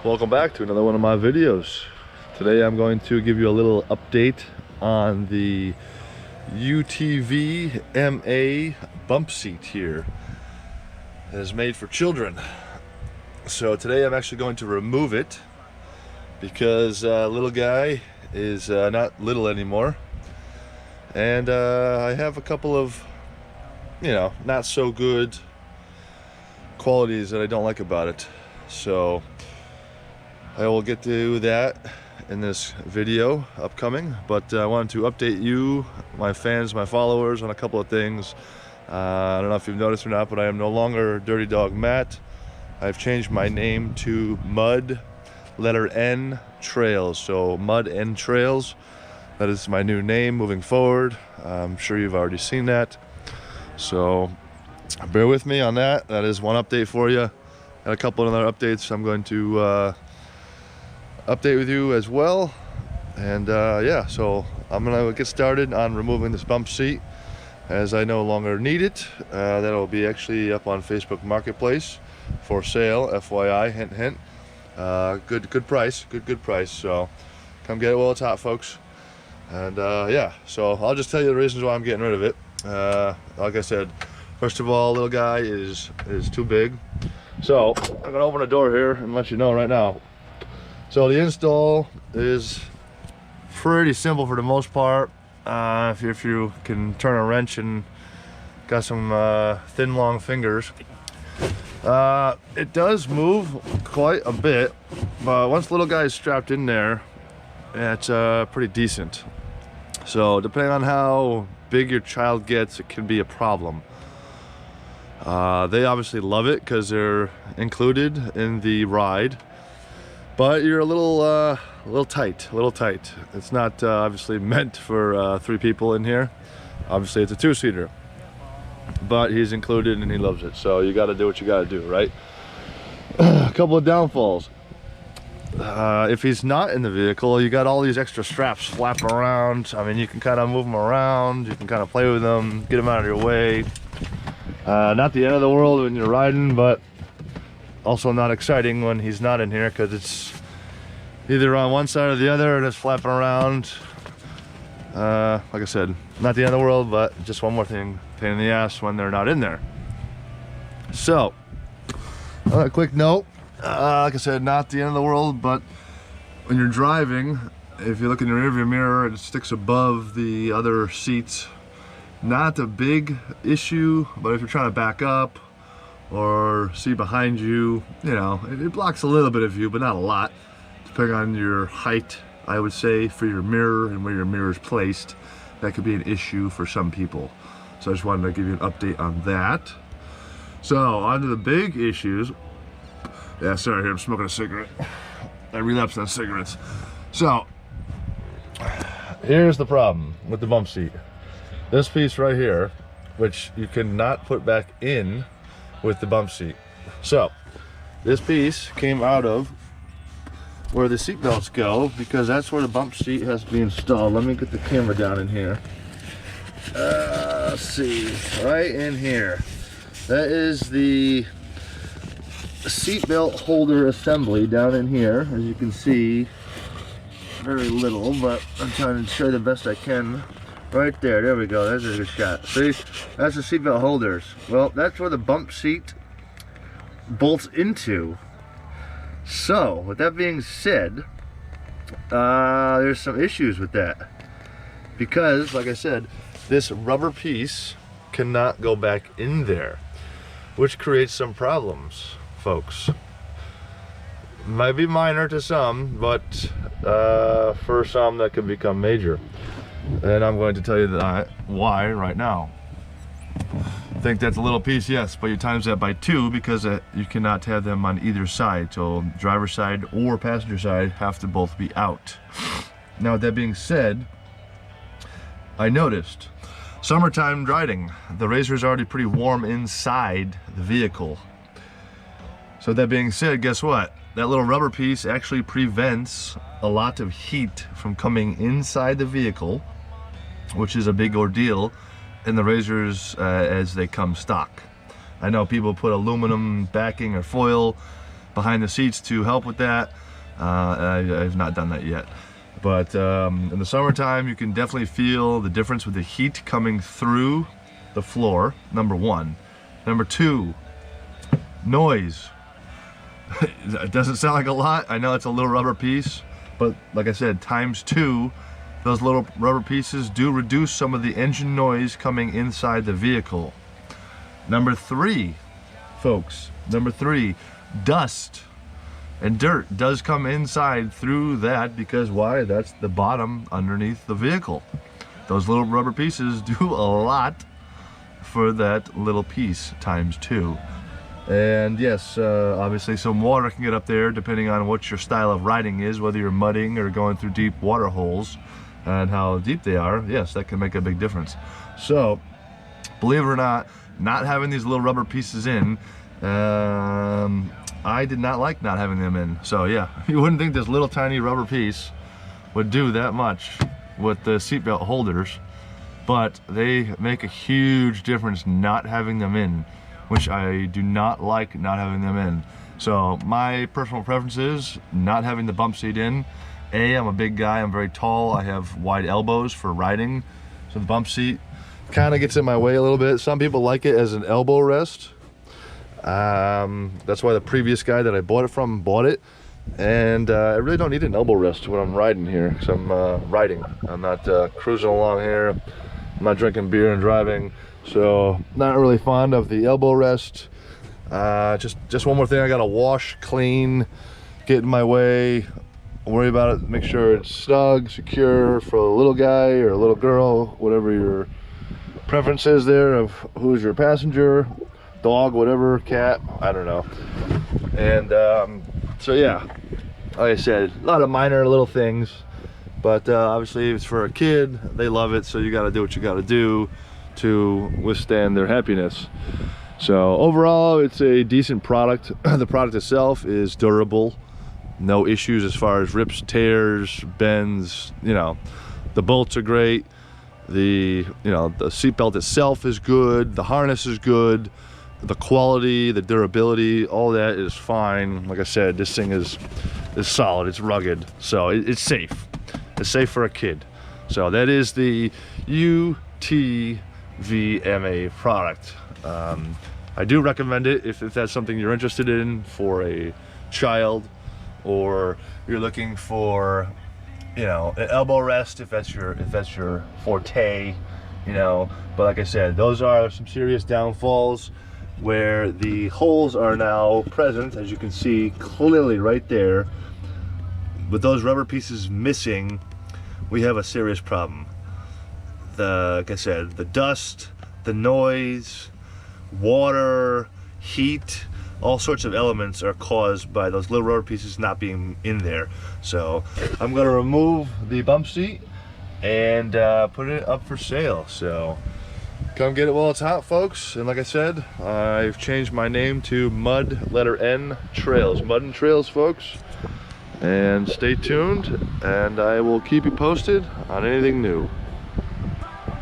Welcome back to another one of my videos. Today I'm going to give you a little update on the Utvma bump seat here. It is made for children. So today I'm actually going to remove it because little guy is not little anymore. And I have a couple of, not so good qualities that I don't like about it. So I will get to that in this video upcoming, but I wanted to update you, my fans, my followers, on a couple of things. I don't know if you've noticed or not, but I am no longer Dirty Dog Matt. I've changed my name to Mud, letter N, Trails. So Mud N Trails, that is my new name moving forward. I'm sure you've already seen that. So bear with me on that. That is one update for you. And a couple of other updates I'm going to update with you as well. And yeah, so I'm gonna get started on removing this bump seat as I no longer need it. That'll be actually up on Facebook Marketplace for sale, FYI, hint hint. Good price, good price. So come get it while it's hot, folks. And yeah, so I'll just tell you the reasons why I'm getting rid of it. Like I said, first of all, little guy is too big. So I'm gonna open the door here and let you know right now. So the install is pretty simple for the most part. If you can turn a wrench and got some thin, long fingers. It does move quite a bit, but once the little guy is strapped in there, it's pretty decent. So depending on how big your child gets, it can be a problem. They obviously love it because they're included in the ride. But you're a little tight. It's not obviously meant for 3 people in here. Obviously it's a 2-seater, but he's included and he loves it. So you got to do what you got to do, right? A couple of downfalls. If he's not in the vehicle, you got all these extra straps flapping around. I mean, you can kind of move them around. You can kind of play with them, get them out of your way. Not the end of the world when you're riding, but also not exciting when he's not in here because it's either on one side or the other and it's flapping around. Like I said, not the end of the world, but just one more thing, pain in the ass when they're not in there. So, a quick note, like I said, not the end of the world, but when you're driving, if you look in your rearview mirror, it sticks above the other seats. Not a big issue, but if you're trying to back up or see behind you, it blocks a little bit of view, but not a lot. Depending on your height, I would say, for your mirror and where your mirror is placed, that could be an issue for some people. So I just wanted to give you an update on that. So on to the big issues. Yeah, sorry, here I'm smoking a cigarette. I relapsed on cigarettes. So here's the problem with the bump seat. This piece right here, which you cannot put back in with the bump seat. So this piece came out of where the seat belts go because that's where the bump seat has to be installed. Let me get the camera down in here. Let's see, right in here. That is the seat belt holder assembly down in here. As you can see, very little, but I'm trying to show you the best I can. Right there we go, that's a good shot. See, that's the seatbelt holders. Well, that's where the bump seat bolts into. So, with that being said, there's some issues with that. Because, like I said, this rubber piece cannot go back in there, which creates some problems, folks. Might be minor to some, but for some that could become major. And I'm going to tell you that why right now. I think that's a little piece, yes, but you times that by 2 because you cannot have them on either side. So driver's side or passenger side have to both be out. Now, with that being said, I noticed summertime riding, the RZR is already pretty warm inside the vehicle. So that being said, guess what? That little rubber piece actually prevents a lot of heat from coming inside the vehicle, which is a big ordeal in the RZRs as they come stock. I know people put aluminum backing or foil behind the seats to help with that. I've not done that yet. But in the summertime, you can definitely feel the difference with the heat coming through the floor, number one. Number two, noise. It doesn't sound like a lot. I know it's a little rubber piece, but like I said, times two, those little rubber pieces do reduce some of the engine noise coming inside the vehicle. Number three, folks, number three, dust and dirt does come inside through that, because why? That's the bottom underneath the vehicle. Those little rubber pieces do a lot for that little piece times two. And yes, obviously some water can get up there depending on what your style of riding is, whether you're mudding or going through deep water holes and how deep they are. Yes, that can make a big difference. So, believe it or not having these little rubber pieces in, I did not like not having them in. So yeah, you wouldn't think this little tiny rubber piece would do that much with the seatbelt holders, but they make a huge difference not having them in, which I do not like not having them in. So my personal preference is not having the bump seat in. I'm a big guy, I'm very tall, I have wide elbows for riding, so the bump seat kind of gets in my way a little bit. Some people like it as an elbow rest. That's why the previous guy that I bought it from bought it. And I really don't need an elbow rest when I'm riding here, because I'm riding. I'm not cruising along here. I'm not drinking beer and driving. So not really fond of the elbow rest. Just one more thing I gotta wash, clean, get in my way, worry about it, make sure it's snug, secure for a little guy or a little girl, whatever your preference is there of who's your passenger, dog, whatever, cat, I don't know. And so yeah, like I said, a lot of minor little things, but obviously it's for a kid, they love it, so you gotta do what you gotta do to withstand their happiness. So overall, it's a decent product. The product itself is durable, no issues as far as rips, tears, bends. You know, the bolts are great. The the seatbelt itself is good. The harness is good. The quality, the durability, all that is fine. Like I said, this thing is solid. It's rugged, so it's safe. It's safe for a kid. So that is the Utvma product. I do recommend it if that's something you're interested in for a child, or you're looking for, you know, an elbow rest if that's your forte, you know. But like I said, those are some serious downfalls where the holes are now present, as you can see clearly right there. With those rubber pieces missing, we have a serious problem. Like I said, the dust, the noise, water, heat, all sorts of elements are caused by those little rubber pieces not being in there. So I'm going to remove the bump seat and put it up for sale. So come get it while it's hot, folks. And like I said, I've changed my name to Mud, letter N, Trails. Mud and Trails, folks. And stay tuned, and I will keep you posted on anything new.